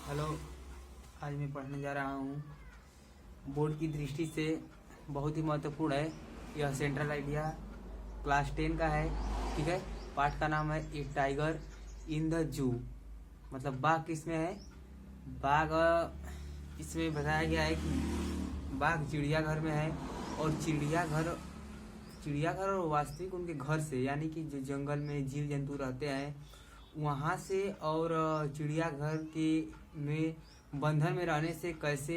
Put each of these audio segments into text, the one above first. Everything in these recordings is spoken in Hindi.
हेलो। आज मैं पढ़ने जा रहा हूँ। बोर्ड की दृष्टि से बहुत ही महत्वपूर्ण है। यह सेंट्रल आइडिया क्लास 10 का है। ठीक है। पाठ का नाम है ए टाइगर इन द जू। मतलब बाघ किसमें है? बाघ इसमें बताया गया है कि बाघ चिड़ियाघर में है। और चिड़ियाघर और वास्तविक उनके घर से, यानी कि जो जंगल में जीव जंतु रहते हैं वहाँ से, और चिड़ियाघर के में बंधन में रहने से कैसे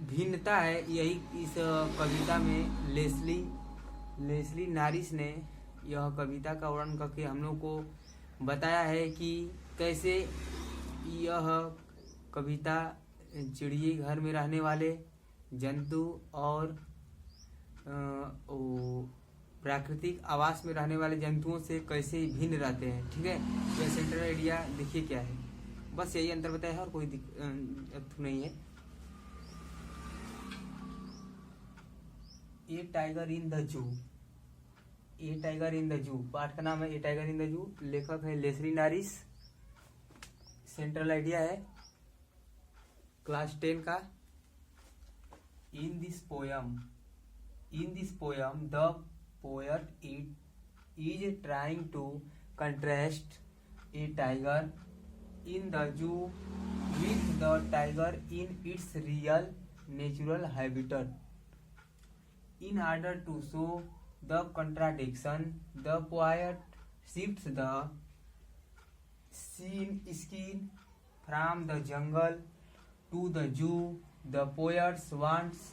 भिन्नता है, यही इस कविता में लेस्ली नारिस ने यह कविता का वर्णन करके हम लोग को बताया है कि कैसे यह कविता चिड़ियाघर में रहने वाले जंतु और प्राकृतिक आवास में रहने वाले जंतुओं से कैसे भिन्न रहते हैं। ठीक है। यह सेंट्रल आइडिया देखिए क्या है, बस यही अंतर बताया है और कोई अर्थ नहीं है। ए tiger in the zoo. A tiger in the zoo पाठ का नाम है ए टाइगर इन द जू। लेखक है लेस्ली नारिस। सेंट्रल आइडिया है क्लास 10 का। In this poem the poet is trying to contrast a tiger in the zoo with the tiger in its real natural habitat. In order to show the contradiction, the poet shifts the scene from the jungle to the zoo. The poet wants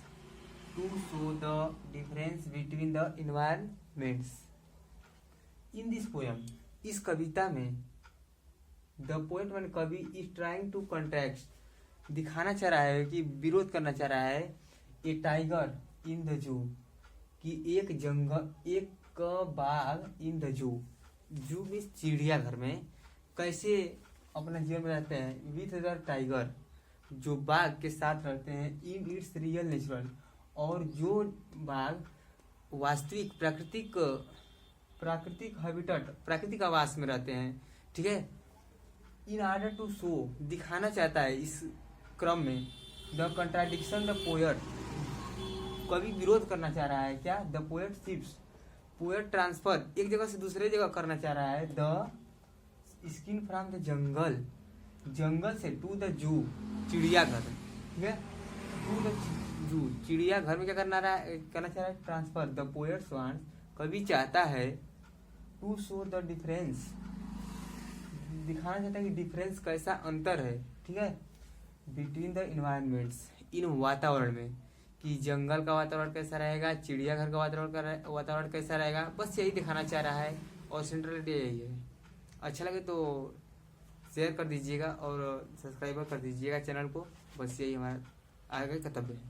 to show the difference between the environments. In this poem, इस कविता में the poet मान कवि is trying to contrast दिखाना चाह रहा है कि विरोध करना चाह रहा है ए टाइगर इन द जू कि एक बाघ इन द जू में चिड़ियाघर में कैसे अपना जीवन में रहते हैं विथ द टाइगर जो बाघ के साथ रहते हैं इन इट्स रियल नेचुरल और जो बाघ वास्तविक प्राकृतिक हैबिटेट प्राकृतिक आवास में रहते हैं। ठीक है। इन ऑर्डर टू शो दिखाना चाहता है इस क्रम में द कंट्राडिक्शन द पोएट कवि विरोध करना चाह रहा है क्या the poet shifts poet transfer एक जगह से दूसरे जगह करना चाह रहा है the skin from the jungle से टू द जू चिड़ियाघर। ठीक है। टू द जू चिड़ियाघर में क्या करना चाह रहा है ट्रांसफर द पोएट्स वांट्स कवि चाहता है टू शो द डिफरेंस दिखाना चाहता है कि डिफरेंस कैसा अंतर है। ठीक है। बिटवीन द इन्वायरमेंट्स इन वातावरण में कि जंगल का वातावरण कैसा रहेगा चिड़ियाघर का वातावरण कैसा रहेगा, बस यही दिखाना चाह रहा है और सेंट्रल आइडिया यही है। अच्छा लगे तो शेयर कर दीजिएगा और सब्सक्राइब कर दीजिएगा चैनल को। बस यही हमारा आगे का कर्तव्य है।